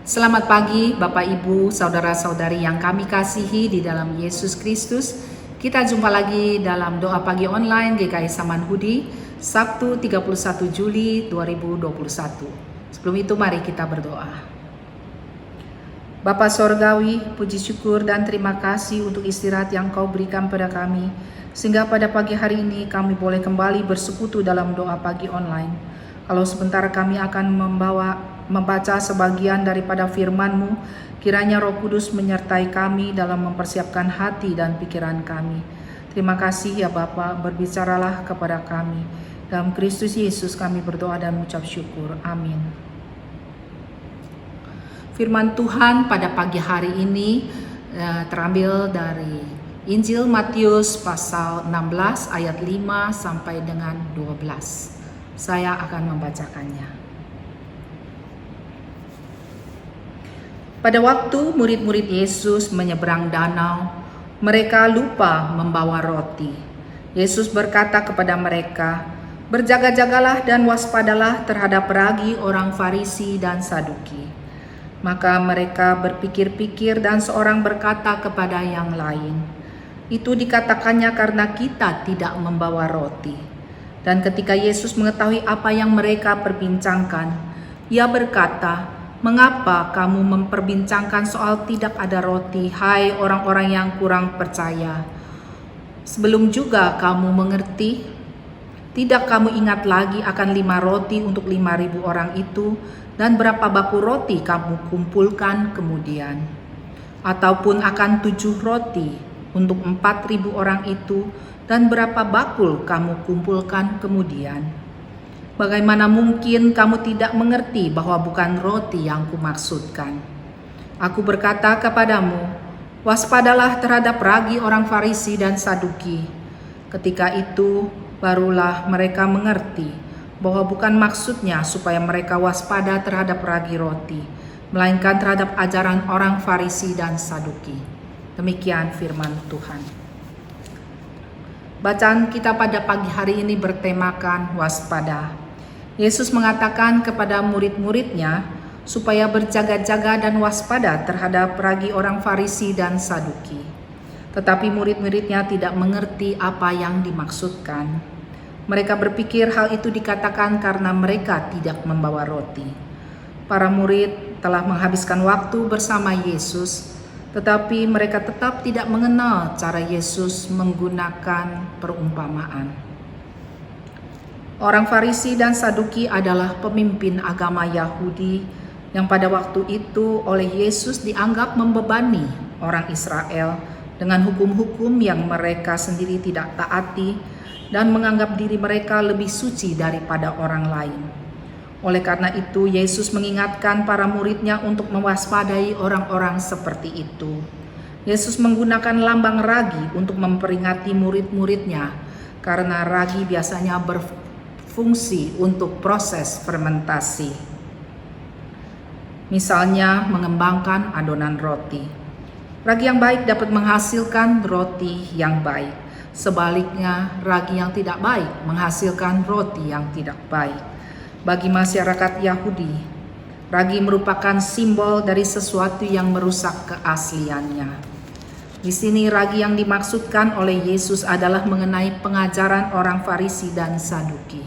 Selamat pagi Bapak Ibu, Saudara-saudari yang kami kasihi di dalam Yesus Kristus. Kita jumpa lagi dalam doa pagi online GKI Samanhudi, Sabtu 31 Juli 2021. Sebelum itu mari kita berdoa. Bapa Sorgawi, puji syukur dan terima kasih untuk istirahat yang Kau berikan pada kami, sehingga pada pagi hari ini kami boleh kembali bersekutu dalam doa pagi online. Kalau sebentar kami akan membaca sebagian daripada firman-Mu, kiranya Roh Kudus menyertai kami dalam mempersiapkan hati dan pikiran kami. Terima kasih ya Bapa, berbicaralah kepada kami. Dalam Kristus Yesus kami berdoa dan mengucap syukur. Amin. Firman Tuhan pada pagi hari ini terambil dari Injil Matius pasal 16 ayat 5 sampai dengan 12. Saya akan membacakannya. Pada waktu murid-murid Yesus menyeberang danau, mereka lupa membawa roti. Yesus berkata kepada mereka, "Berjaga-jagalah dan waspadalah terhadap ragi orang Farisi dan Saduki." Maka mereka berpikir-pikir dan seorang berkata kepada yang lain, "Itu dikatakannya karena kita tidak membawa roti." Dan ketika Yesus mengetahui apa yang mereka perbincangkan, Ia berkata, "Mengapa kamu memperbincangkan soal tidak ada roti, hai orang-orang yang kurang percaya? Sebelum juga kamu mengerti? Tidak kamu ingat lagi akan 5 roti untuk 5.000 orang itu, dan berapa baku roti kamu kumpulkan kemudian? Ataupun akan 7 roti untuk 4.000 orang itu, dan berapa bakul kamu kumpulkan kemudian? Bagaimana mungkin kamu tidak mengerti bahwa bukan roti yang kumaksudkan? Aku berkata kepadamu, waspadalah terhadap ragi orang Farisi dan Saduki." Ketika itu barulah mereka mengerti bahwa bukan maksudnya supaya mereka waspada terhadap ragi roti, melainkan terhadap ajaran orang Farisi dan Saduki. Demikian firman Tuhan. Bacaan kita pada pagi hari ini bertemakan waspada. Yesus mengatakan kepada murid-muridnya supaya berjaga-jaga dan waspada terhadap ragi orang Farisi dan Saduki. Tetapi murid-muridnya tidak mengerti apa yang dimaksudkan. Mereka berpikir hal itu dikatakan karena mereka tidak membawa roti. Para murid telah menghabiskan waktu bersama Yesus, tetapi mereka tetap tidak mengenal cara Yesus menggunakan perumpamaan. Orang Farisi dan Saduki adalah pemimpin agama Yahudi yang pada waktu itu oleh Yesus dianggap membebani orang Israel dengan hukum-hukum yang mereka sendiri tidak taati dan menganggap diri mereka lebih suci daripada orang lain. Oleh karena itu, Yesus mengingatkan para muridnya untuk mewaspadai orang-orang seperti itu. Yesus menggunakan lambang ragi untuk memperingati murid-muridnya, karena ragi biasanya berfungsi untuk proses fermentasi. Misalnya, mengembangkan adonan roti. Ragi yang baik dapat menghasilkan roti yang baik. Sebaliknya, ragi yang tidak baik menghasilkan roti yang tidak baik. Bagi masyarakat Yahudi, ragi merupakan simbol dari sesuatu yang merusak keasliannya. Di sini ragi yang dimaksudkan oleh Yesus adalah mengenai pengajaran orang Farisi dan Saduki.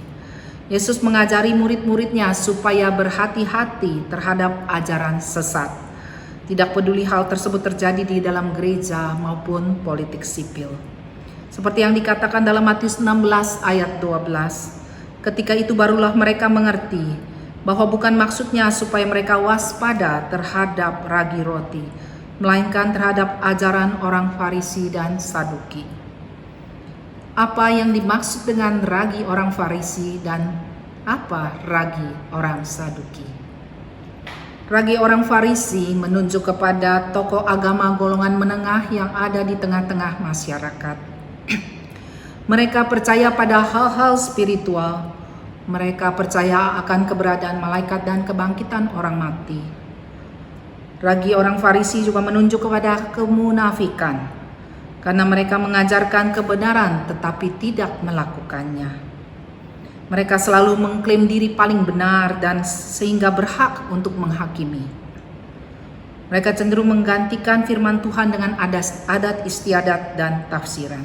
Yesus mengajari murid-muridnya supaya berhati-hati terhadap ajaran sesat. Tidak peduli hal tersebut terjadi di dalam gereja maupun politik sipil. Seperti yang dikatakan dalam Matius 16 ayat 12. Ketika itu barulah mereka mengerti bahwa bukan maksudnya supaya mereka waspada terhadap ragi roti, melainkan terhadap ajaran orang Farisi dan Saduki. Apa yang dimaksud dengan ragi orang Farisi dan apa ragi orang Saduki? Ragi orang Farisi menunjuk kepada tokoh agama golongan menengah yang ada di tengah-tengah masyarakat. Mereka percaya pada hal-hal spiritual. Mereka percaya akan keberadaan malaikat dan kebangkitan orang mati. Ragi orang Farisi juga menunjuk kepada kemunafikan, karena mereka mengajarkan kebenaran tetapi tidak melakukannya. Mereka selalu mengklaim diri paling benar dan sehingga berhak untuk menghakimi. Mereka cenderung menggantikan firman Tuhan dengan adat istiadat dan tafsiran.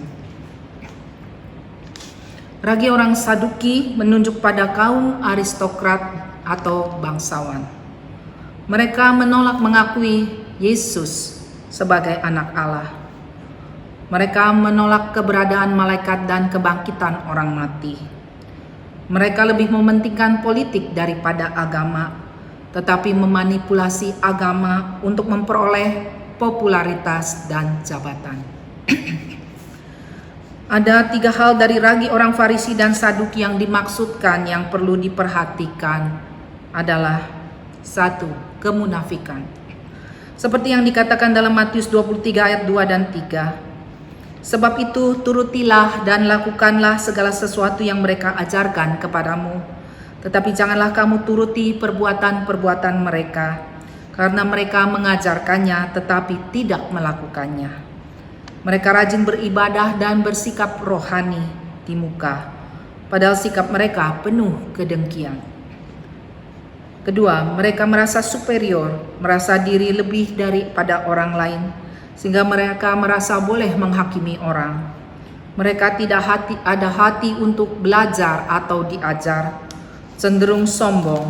Ragi orang Saduki menunjuk pada kaum aristokrat atau bangsawan. Mereka menolak mengakui Yesus sebagai anak Allah. Mereka menolak keberadaan malaikat dan kebangkitan orang mati. Mereka lebih mementingkan politik daripada agama, tetapi memanipulasi agama untuk memperoleh popularitas dan jabatan. Ada 3 hal dari ragi orang Farisi dan Saduki yang dimaksudkan yang perlu diperhatikan adalah 1. Kemunafikan. Seperti yang dikatakan dalam Matius 23 ayat 2 dan 3. Sebab itu turutilah dan lakukanlah segala sesuatu yang mereka ajarkan kepadamu. Tetapi janganlah kamu turuti perbuatan-perbuatan mereka, karena mereka mengajarkannya tetapi tidak melakukannya. Mereka rajin beribadah dan bersikap rohani di muka, padahal sikap mereka penuh kedengkian. Kedua, mereka merasa superior, merasa diri lebih daripada orang lain, sehingga mereka merasa boleh menghakimi orang. Mereka tidak ada hati untuk belajar atau diajar, cenderung sombong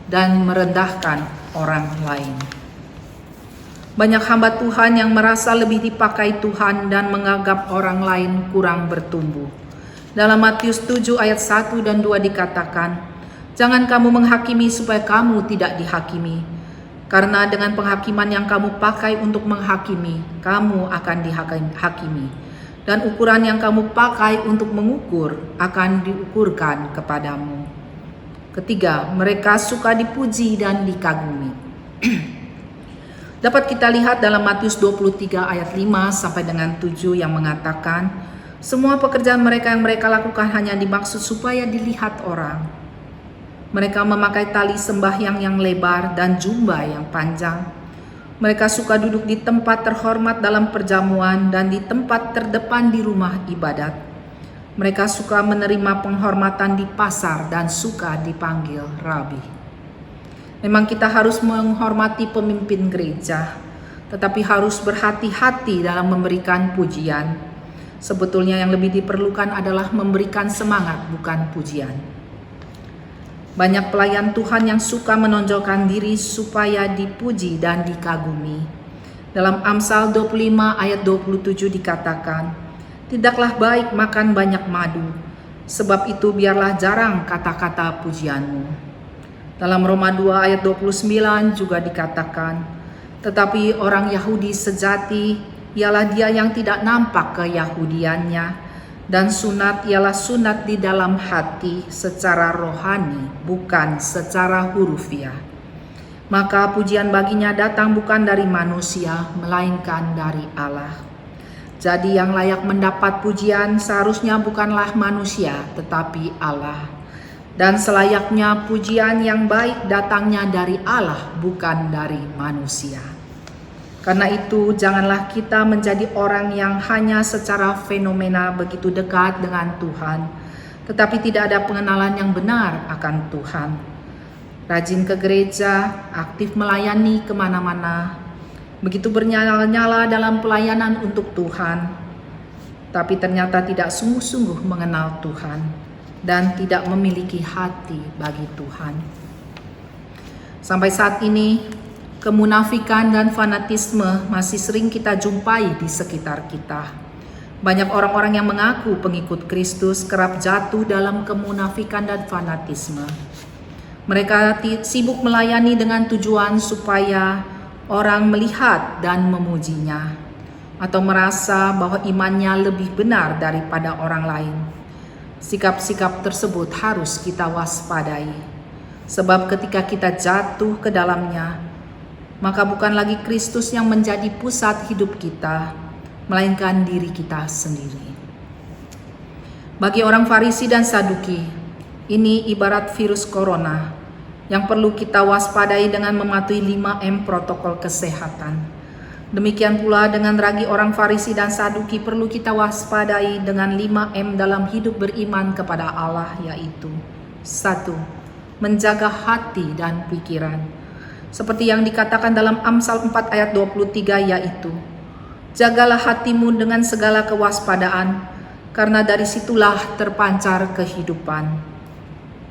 dan merendahkan orang lain. Banyak hamba Tuhan yang merasa lebih dipakai Tuhan dan menganggap orang lain kurang bertumbuh. Dalam Matius 7 ayat 1 dan 2 dikatakan, "Jangan kamu menghakimi supaya kamu tidak dihakimi. Karena dengan penghakiman yang kamu pakai untuk menghakimi, kamu akan dihakimi. Dan ukuran yang kamu pakai untuk mengukur akan diukurkan kepadamu." Ketiga, mereka suka dipuji dan dikagumi. Dapat kita lihat dalam Matius 23 ayat 5 sampai dengan 7 yang mengatakan, semua pekerjaan mereka yang mereka lakukan hanya dimaksud supaya dilihat orang. Mereka memakai tali sembahyang yang lebar dan jubah yang panjang. Mereka suka duduk di tempat terhormat dalam perjamuan dan di tempat terdepan di rumah ibadat. Mereka suka menerima penghormatan di pasar dan suka dipanggil rabi. Memang kita harus menghormati pemimpin gereja, tetapi harus berhati-hati dalam memberikan pujian. Sebetulnya yang lebih diperlukan adalah memberikan semangat, bukan pujian. Banyak pelayan Tuhan yang suka menonjolkan diri supaya dipuji dan dikagumi. Dalam Amsal 25 ayat 27 dikatakan, "Tidaklah baik makan banyak madu, sebab itu biarlah jarang kata-kata pujianmu." Dalam Roma 2 ayat 29 juga dikatakan, "Tetapi orang Yahudi sejati ialah dia yang tidak nampak keyahudiannya, dan sunat ialah sunat di dalam hati secara rohani, bukan secara hurufiah. Maka pujian baginya datang bukan dari manusia, melainkan dari Allah." Jadi yang layak mendapat pujian seharusnya bukanlah manusia, tetapi Allah. Dan selayaknya pujian yang baik datangnya dari Allah, bukan dari manusia. Karena itu janganlah kita menjadi orang yang hanya secara fenomena begitu dekat dengan Tuhan, tetapi tidak ada pengenalan yang benar akan Tuhan. Rajin ke gereja, aktif melayani kemana-mana, begitu bernyala-nyala dalam pelayanan untuk Tuhan, tapi ternyata tidak sungguh-sungguh mengenal Tuhan dan tidak memiliki hati bagi Tuhan. Sampai saat ini, kemunafikan dan fanatisme masih sering kita jumpai di sekitar kita. Banyak orang-orang yang mengaku pengikut Kristus kerap jatuh dalam kemunafikan dan fanatisme. Mereka sibuk melayani dengan tujuan supaya orang melihat dan memujinya, atau merasa bahwa imannya lebih benar daripada orang lain. Sikap-sikap tersebut harus kita waspadai, sebab ketika kita jatuh ke dalamnya, maka bukan lagi Kristus yang menjadi pusat hidup kita, melainkan diri kita sendiri. Bagi orang Farisi dan Saduki, ini ibarat virus corona yang perlu kita waspadai dengan mematuhi 5M protokol kesehatan. Demikian pula dengan ragi orang Farisi dan Saduki perlu kita waspadai dengan 5M dalam hidup beriman kepada Allah, yaitu 1. Menjaga hati dan pikiran. Seperti yang dikatakan dalam Amsal 4 ayat 23, yaitu, jagalah hatimu dengan segala kewaspadaan, karena dari situlah terpancar kehidupan.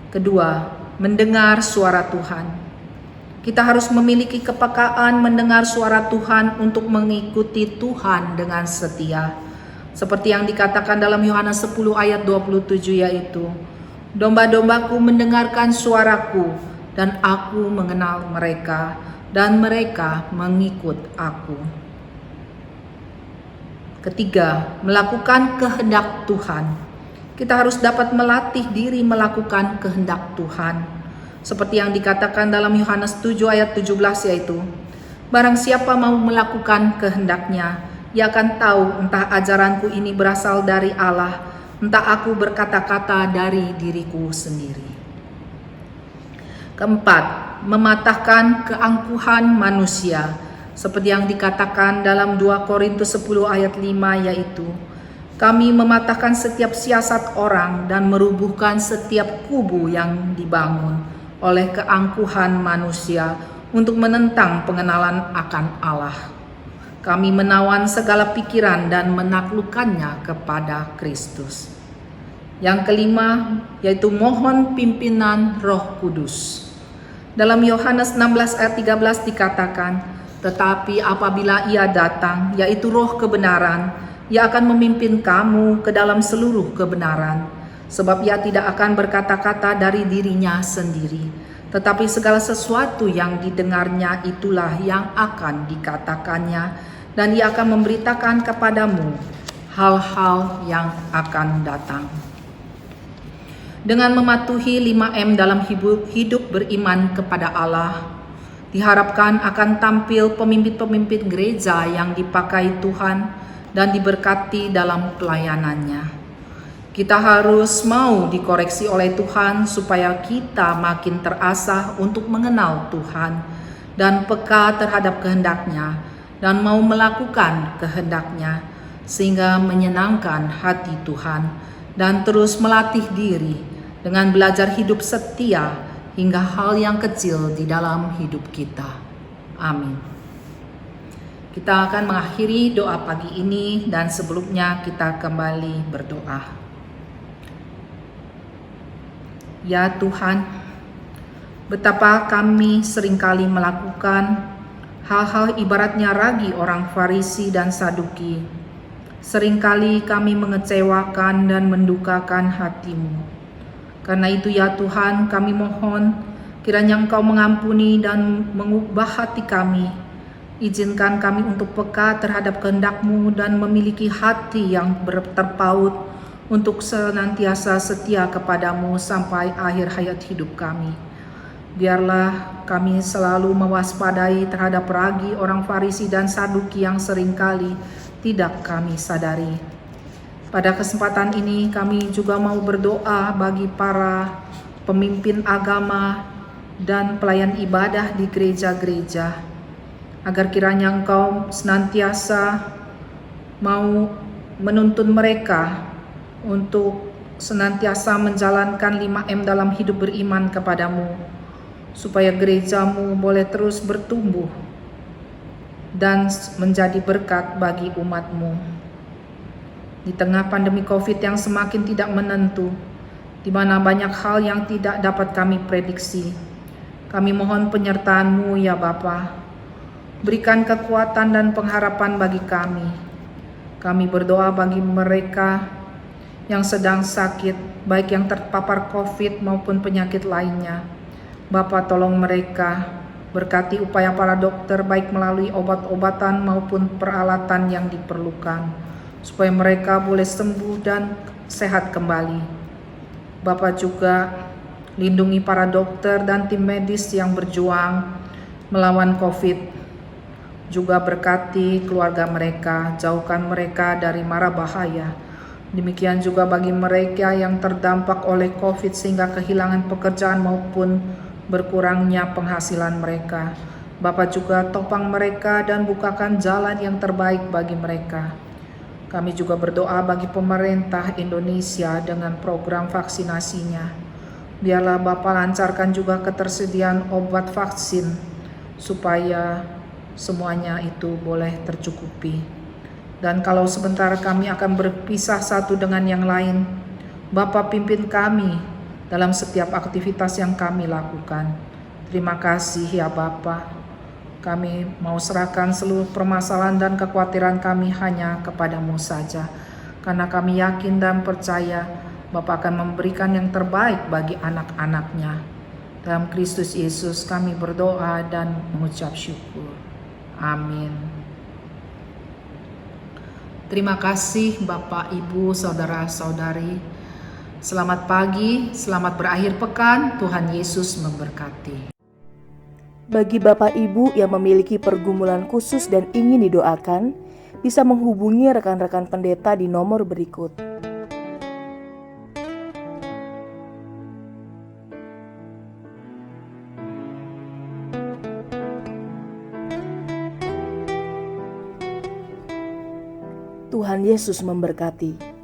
Kedua, mendengar suara Tuhan. Kita harus memiliki kepekaan mendengar suara Tuhan untuk mengikuti Tuhan dengan setia. Seperti yang dikatakan dalam Yohanes 10 ayat 27, yaitu, domba-dombaku mendengarkan suaraku, dan aku mengenal mereka, dan mereka mengikut aku. Ketiga, melakukan kehendak Tuhan. Kita harus dapat melatih diri melakukan kehendak Tuhan. Seperti yang dikatakan dalam Yohanes 7 ayat 17, yaitu, barang siapa mau melakukan kehendaknya, ia akan tahu entah ajaranku ini berasal dari Allah, entah aku berkata-kata dari diriku sendiri. Keempat, mematahkan keangkuhan manusia. Seperti yang dikatakan dalam 2 Korintus 10 ayat 5, yaitu, kami mematahkan setiap siasat orang dan merubuhkan setiap kubu yang dibangun oleh keangkuhan manusia untuk menentang pengenalan akan Allah. Kami menawan segala pikiran dan menaklukkannya kepada Kristus. Yang kelima, yaitu mohon pimpinan Roh Kudus. Dalam Yohanes 16 ayat 13 dikatakan, tetapi apabila ia datang, yaitu Roh kebenaran, ia akan memimpin kamu ke dalam seluruh kebenaran. Sebab ia tidak akan berkata-kata dari dirinya sendiri, tetapi segala sesuatu yang didengarnya itulah yang akan dikatakannya, dan ia akan memberitakan kepadamu hal-hal yang akan datang. Dengan mematuhi 5M dalam hidup beriman kepada Allah, diharapkan akan tampil pemimpin-pemimpin gereja yang dipakai Tuhan dan diberkati dalam pelayanannya. Kita harus mau dikoreksi oleh Tuhan supaya kita makin terasah untuk mengenal Tuhan dan peka terhadap kehendak-Nya dan mau melakukan kehendak-Nya sehingga menyenangkan hati Tuhan, dan terus melatih diri dengan belajar hidup setia hingga hal yang kecil di dalam hidup kita. Amin. Kita akan mengakhiri doa pagi ini, dan sebelumnya kita kembali berdoa. Ya Tuhan, betapa kami seringkali melakukan hal-hal ibaratnya ragi orang Farisi dan Saduki. Seringkali kami mengecewakan dan mendukakan hati-Mu. Karena itu ya Tuhan, kami mohon kiranya Engkau mengampuni dan mengubah hati kami. Izinkan kami untuk peka terhadap kehendak-Mu dan memiliki hati yang terpaut untuk senantiasa setia kepadamu sampai akhir hayat hidup kami. Biarlah kami selalu mewaspadai terhadap ragi orang Farisi dan Saduki yang seringkali tidak kami sadari. Pada kesempatan ini kami juga mau berdoa bagi para pemimpin agama dan pelayan ibadah di gereja-gereja, agar kiranya Engkau senantiasa mau menuntun mereka untuk senantiasa menjalankan 5M dalam hidup beriman kepadamu, supaya gerejamu boleh terus bertumbuh dan menjadi berkat bagi umatmu. Di tengah pandemi COVID yang semakin tidak menentu, di mana banyak hal yang tidak dapat kami prediksi, kami mohon penyertaan-Mu ya Bapa. Berikan kekuatan dan pengharapan bagi kami. Kami berdoa bagi mereka yang sedang sakit, baik yang terpapar COVID maupun penyakit lainnya. Bapa, tolong mereka, berkati upaya para dokter baik melalui obat-obatan maupun peralatan yang diperlukan, supaya mereka boleh sembuh dan sehat kembali. Bapa juga lindungi para dokter dan tim medis yang berjuang melawan COVID. Juga berkati keluarga mereka, jauhkan mereka dari mara bahaya. Demikian juga bagi mereka yang terdampak oleh COVID sehingga kehilangan pekerjaan maupun berkurangnya penghasilan mereka. Bapa juga topang mereka dan bukakan jalan yang terbaik bagi mereka. Kami juga berdoa bagi pemerintah Indonesia dengan program vaksinasinya. Biarlah Bapa lancarkan juga ketersediaan obat vaksin, supaya semuanya itu boleh tercukupi. Dan kalau sebentar kami akan berpisah satu dengan yang lain, Bapa pimpin kami dalam setiap aktivitas yang kami lakukan. Terima kasih ya Bapa. Kami mau serahkan seluruh permasalahan dan kekhawatiran kami hanya kepadamu saja. Karena kami yakin dan percaya Bapa akan memberikan yang terbaik bagi anak-anaknya. Dalam Kristus Yesus kami berdoa dan mengucap syukur. Amin. Terima kasih Bapak, Ibu, Saudara-saudari. Selamat pagi, selamat berakhir pekan. Tuhan Yesus memberkati. Bagi Bapak Ibu yang memiliki pergumulan khusus dan ingin didoakan, bisa menghubungi rekan-rekan pendeta di nomor berikut. Tuhan Yesus memberkati.